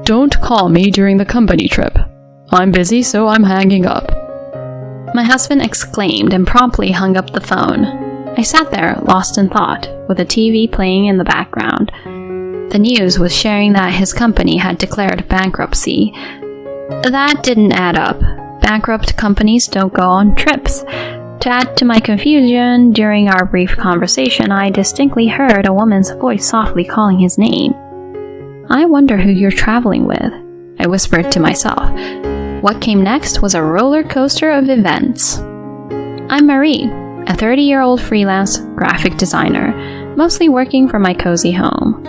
Don't call me during the company trip. I'm busy, so I'm hanging up. My husband exclaimed and promptly hung up the phone. I sat there, lost in thought, with the TV playing in the background. The news was sharing that his company had declared bankruptcy. That didn't add up. Bankrupt companies don't go on trips. To add to my confusion, during our brief conversation, I distinctly heard a woman's voice softly calling his name. I wonder who you're traveling with, I whispered to myself. What came next was a roller coaster of events. I'm Marie, a 30-year-old freelance graphic designer, mostly working from my cozy home.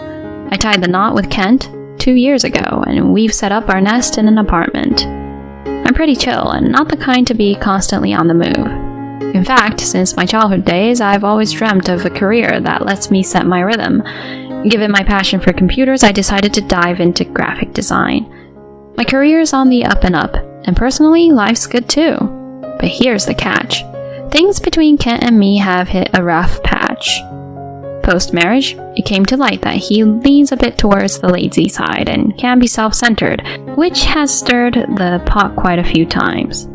I tied the knot with Kent 2 years ago, and we've set up our nest in an apartment. I'm pretty chill and not the kind to be constantly on the move. In fact, since my childhood days, I've always dreamt of a career that lets me set my rhythm. Given my passion for computers, I decided to dive into graphic design. My career is on the up and up, and personally, life's good too. But here's the catch. Things between Kent and me have hit a rough patch. Post-marriage, it came to light that he leans a bit towards the lazy side and can be self-centered, which has stirred the pot quite a few times.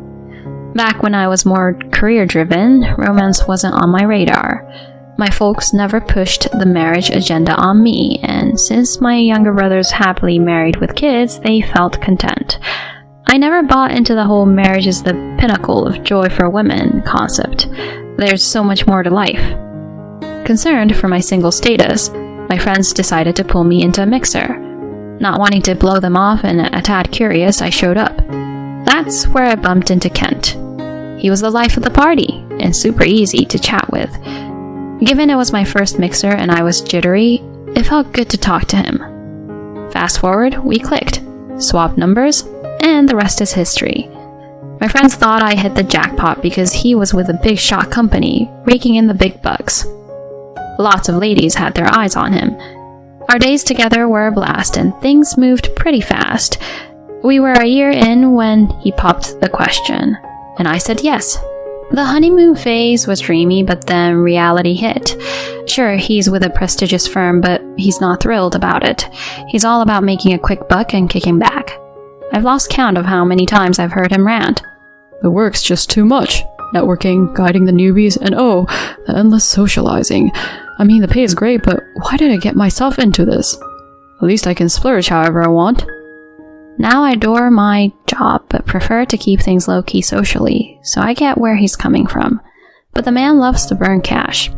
Back when I was more career-driven, romance wasn't on my radar. My folks never pushed the marriage agenda on me, and since my younger brothers happily married with kids, they felt content. I never bought into the whole marriage is the pinnacle of joy for women concept. There's so much more to life. Concerned for my single status, my friends decided to pull me into a mixer. Not wanting to blow them off and a tad curious, I showed up. That's where I bumped into Kent. He was the life of the party, and super easy to chat with. Given it was my first mixer and I was jittery, it felt good to talk to him. Fast forward, we clicked, swapped numbers, and the rest is history. My friends thought I hit the jackpot because he was with a big shot company, raking in the big bucks. Lots of ladies had their eyes on him. Our days together were a blast and things moved pretty fast. We were a year in when he popped the question, and I said yes. The honeymoon phase was dreamy, but then reality hit. Sure, he's with a prestigious firm, but he's not thrilled about it. He's all about making a quick buck and kicking back. I've lost count of how many times I've heard him rant. The work's just too much. Networking, guiding the newbies, and the endless socializing. I mean, the pay is great, but why did I get myself into this? At least I can splurge however I want. Now I adore my job, but prefer to keep things low-key socially, so I get where he's coming from. But the man loves to burn cash.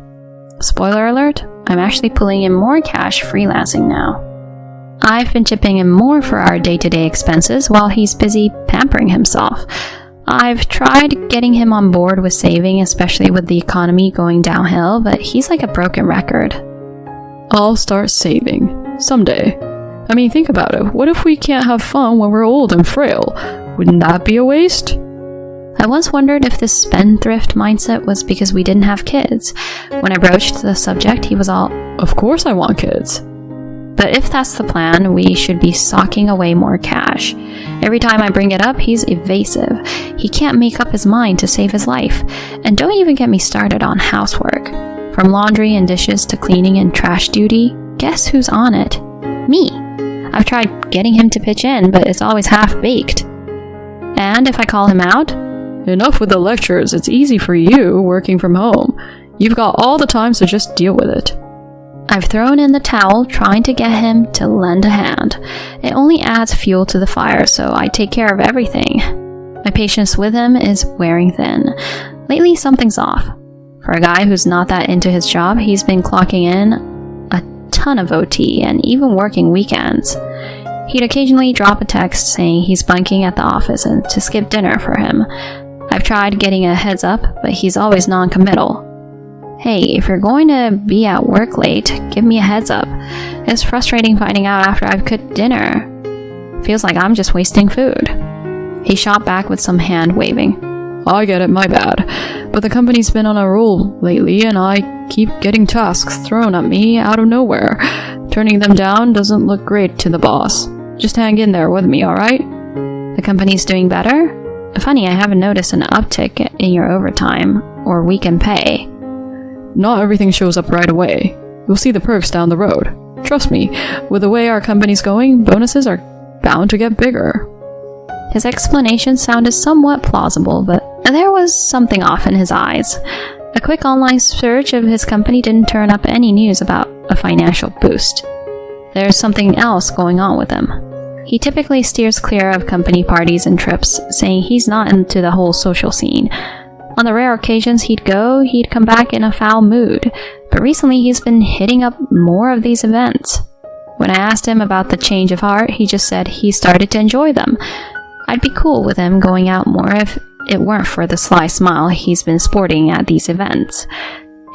Spoiler alert, I'm actually pulling in more cash freelancing now. I've been chipping in more for our day-to-day expenses while he's busy pampering himself. I've tried getting him on board with saving, especially with the economy going downhill, but he's like a broken record. I'll start saving. Someday. I mean, think about it. What if we can't have fun when we're old and frail? Wouldn't that be a waste? I once wondered if this spendthrift mindset was because we didn't have kids. When I broached the subject, he was all, "Of course I want kids." But if that's the plan, we should be socking away more cash. Every time I bring it up, he's evasive. He can't make up his mind to save his life. And don't even get me started on housework. From laundry and dishes to cleaning and trash duty, guess who's on it? Me. I've tried getting him to pitch in, but it's always half-baked. And if I call him out, "Enough with the lectures, it's easy for you working from home. You've got all the time, so just deal with it." I've thrown in the towel, trying to get him to lend a hand. It only adds fuel to the fire, so I take care of everything. My patience with him is wearing thin. Lately, something's off. For a guy who's not that into his job, he's been clocking in a ton of OT and even working weekends. He'd occasionally drop a text saying he's bunking at the office and to skip dinner for him. I've tried getting a heads up, but he's always non-committal. Hey, if you're going to be at work late, give me a heads up. It's frustrating finding out after I've cooked dinner. Feels like I'm just wasting food. He shot back with some hand waving. "I get it, my bad. But the company's been on a roll lately and I keep getting tasks thrown at me out of nowhere. Turning them down doesn't look great to the boss. Just hang in there with me, alright?" The company's doing better? Funny, I haven't noticed an uptick in your overtime or weekend pay. Not everything shows up right away. You'll see the perks down the road. Trust me, with the way our company's going, bonuses are bound to get bigger. His explanation sounded somewhat plausible, but there was something off in his eyes. A quick online search of his company didn't turn up any news about a financial boost. There's something else going on with him. He typically steers clear of company parties and trips, saying he's not into the whole social scene. On the rare occasions he'd come back in a foul mood, but recently he's been hitting up more of these events. When I asked him about the change of heart, he just said he started to enjoy them. I'd be cool with him going out more if it weren't for the sly smile he's been sporting at these events.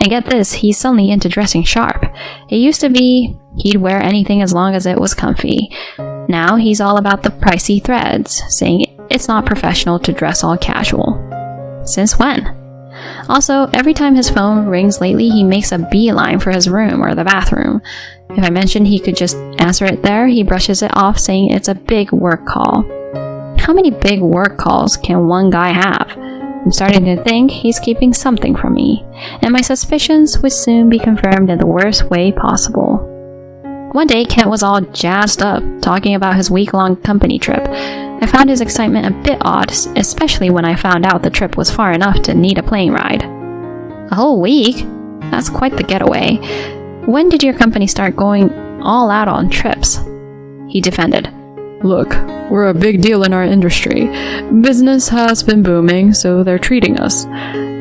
And get this, he's suddenly into dressing sharp. It used to be he'd wear anything as long as it was comfy. Now he's all about the pricey threads, saying it's not professional to dress all casual. Since when? Also, every time his phone rings lately, he makes a beeline for his room or the bathroom. If I mention he could just answer it there, he brushes it off, saying it's a big work call. How many big work calls can one guy have? I'm starting to think he's keeping something from me, and my suspicions would soon be confirmed in the worst way possible. One day, Kent was all jazzed up, talking about his week-long company trip. I found his excitement a bit odd, especially when I found out the trip was far enough to need a plane ride. A whole week? That's quite the getaway. When did your company start going all out on trips? He defended. Look, we're a big deal in our industry. Business has been booming, so they're treating us.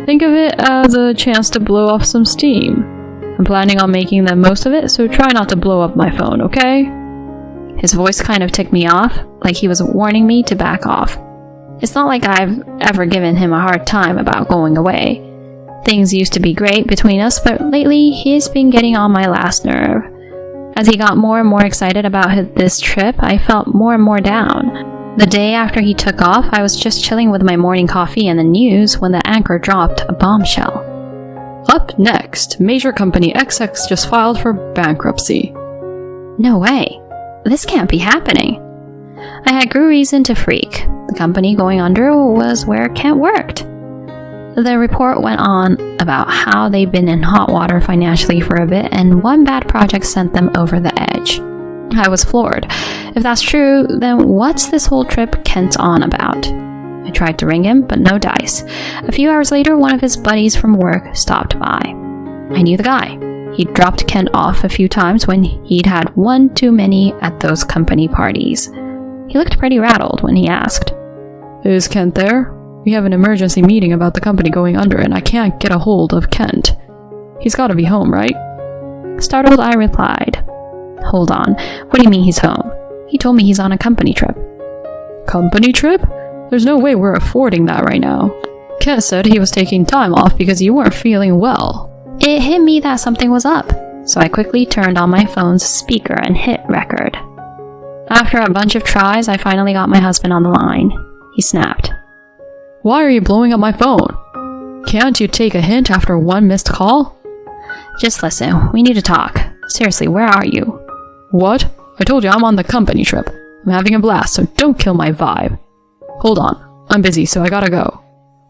Think of it as a chance to blow off some steam. I'm planning on making the most of it, so try not to blow up my phone, okay? His voice kind of ticked me off, like he was warning me to back off. It's not like I've ever given him a hard time about going away. Things used to be great between us, but lately he's been getting on my last nerve. As he got more and more excited about this trip, I felt more and more down. The day after he took off, I was just chilling with my morning coffee and the news when the anchor dropped a bombshell. Up next, major company XX just filed for bankruptcy. No way. This can't be happening. I had good reason to freak. The company going under was where Kent worked. The report went on about how they'd been in hot water financially for a bit, and one bad project sent them over the edge. I was floored. If that's true, then what's this whole trip Kent's on about? I tried to ring him, but no dice. A few hours later, one of his buddies from work stopped by. I knew the guy. He'd dropped Kent off a few times when he'd had one too many at those company parties. He looked pretty rattled when he asked. Is Kent there? We have an emergency meeting about the company going under, and I can't get a hold of Kent. He's gotta be home, right? Startled, I replied. Hold on, what do you mean he's home? He told me he's on a company trip. Company trip? There's no way we're affording that right now. Kent said he was taking time off because you weren't feeling well. It hit me that something was up, so I quickly turned on my phone's speaker and hit record. After a bunch of tries, I finally got my husband on the line. He snapped. Why are you blowing up my phone? Can't you take a hint after one missed call? Just listen, we need to talk. Seriously, where are you? What? I told you I'm on the company trip. I'm having a blast, so don't kill my vibe. Hold on, I'm busy, so I gotta go.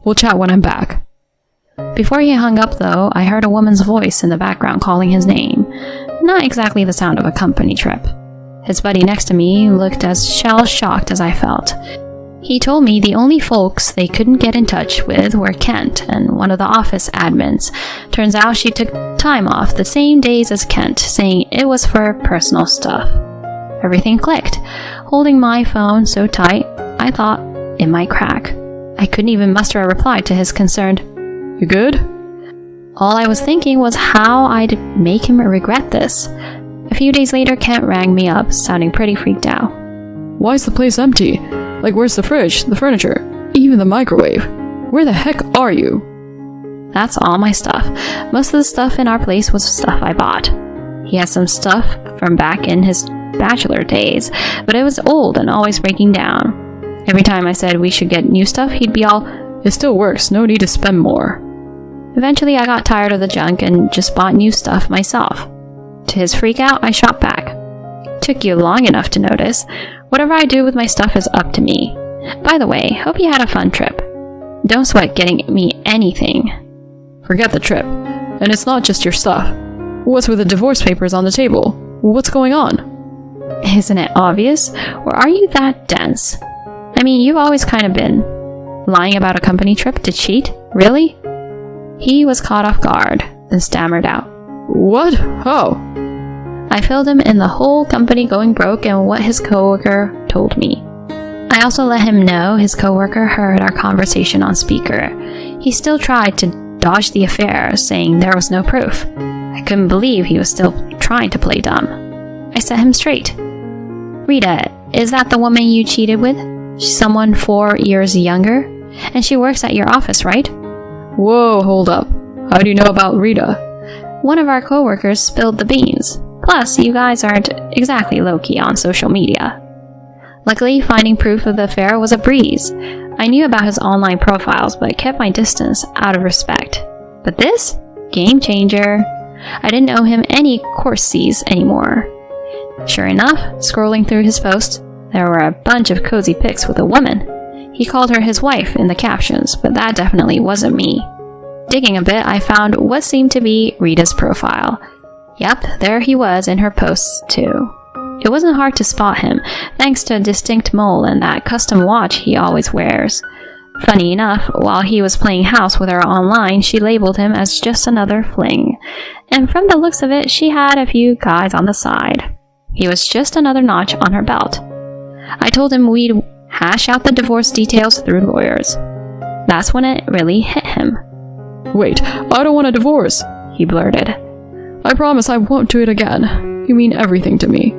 We'll chat when I'm back. Before he hung up, though, I heard a woman's voice in the background calling his name. Not exactly the sound of a company trip. His buddy next to me looked as shell-shocked as I felt. He told me the only folks they couldn't get in touch with were Kent and one of the office admins. Turns out she took time off the same days as Kent, saying it was for personal stuff. Everything clicked. Holding my phone so tight, I thought it might crack. I couldn't even muster a reply to his concerned, "You good?" All I was thinking was how I'd make him regret this. A few days later, Kent rang me up, sounding pretty freaked out. Why is the place empty? Like, where's the fridge, the furniture, even the microwave? Where the heck are you? That's all my stuff. Most of the stuff in our place was stuff I bought. He had some stuff from back in his bachelor days, but it was old and always breaking down. Every time I said we should get new stuff, he'd be all, "It still works, no need to spend more." Eventually, I got tired of the junk and just bought new stuff myself. To his freak out, I shot back. Took you long enough to notice. Whatever I do with my stuff is up to me. By the way, hope you had a fun trip. Don't sweat getting me anything. Forget the trip. And it's not just your stuff. What's with the divorce papers on the table? What's going on? Isn't it obvious? Or are you that dense? I mean, you've always kind of been. Lying about a company trip to cheat? Really? He was caught off guard, then stammered out. What? How? I filled him in the whole company going broke and what his coworker told me. I also let him know his coworker heard our conversation on speaker. He still tried to dodge the affair, saying there was no proof. I couldn't believe he was still trying to play dumb. I set him straight. Rita, is that the woman you cheated with? She's someone 4 years younger? And she works at your office, right? Whoa, hold up. How do you know about Rita? One of our coworkers spilled the beans. Plus, you guys aren't exactly low-key on social media. Luckily, finding proof of the affair was a breeze. I knew about his online profiles, but kept my distance out of respect. But this? Game changer. I didn't owe him any courtesies anymore. Sure enough, scrolling through his posts, there were a bunch of cozy pics with a woman. He called her his wife in the captions, but that definitely wasn't me. Digging a bit, I found what seemed to be Rita's profile. Yep, there he was in her posts too. It wasn't hard to spot him, thanks to a distinct mole and that custom watch he always wears. Funny enough, while he was playing house with her online, she labeled him as just another fling. And from the looks of it, she had a few guys on the side. He was just another notch on her belt. I told him we'd hash out the divorce details through lawyers. That's when it really hit him. Wait, I don't want a divorce, he blurted. I promise I won't do it again. You mean everything to me.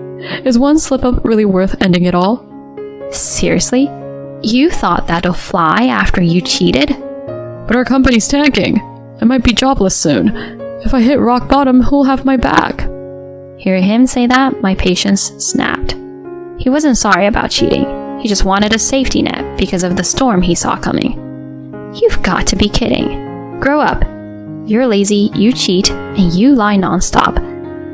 Is one slip-up really worth ending it all? Seriously? You thought that'll fly after you cheated? But our company's tanking. I might be jobless soon. If I hit rock bottom, who'll have my back? Hearing him say that, my patience snapped. He wasn't sorry about cheating. He just wanted a safety net because of the storm he saw coming. You've got to be kidding. Grow up. You're lazy, you cheat, and you lie nonstop.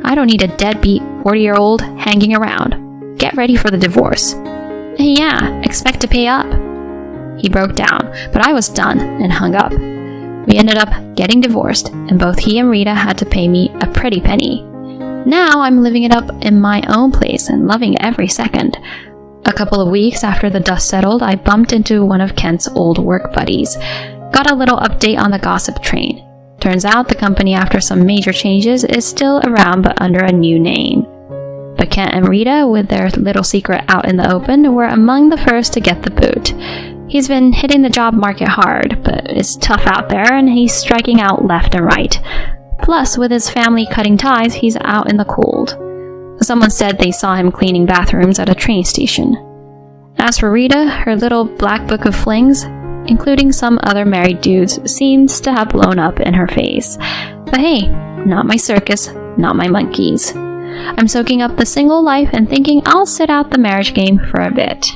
I don't need a deadbeat 40-year-old hanging around. Get ready for the divorce. And yeah, expect to pay up. He broke down, but I was done and hung up. We ended up getting divorced, and both he and Rita had to pay me a pretty penny. Now I'm living it up in my own place and loving every second. A couple of weeks after the dust settled, I bumped into one of Kent's old work buddies. Got a little update on the gossip train. Turns out the company, after some major changes, is still around but under a new name. But Kent and Rita, with their little secret out in the open, were among the first to get the boot. He's been hitting the job market hard, but it's tough out there and he's striking out left and right. Plus, with his family cutting ties, he's out in the cold. Someone said they saw him cleaning bathrooms at a train station. As for Rita, her little black book of flings, including some other married dudes, seems to have blown up in her face. But hey, not my circus, not my monkeys. I'm soaking up the single life and thinking I'll sit out the marriage game for a bit.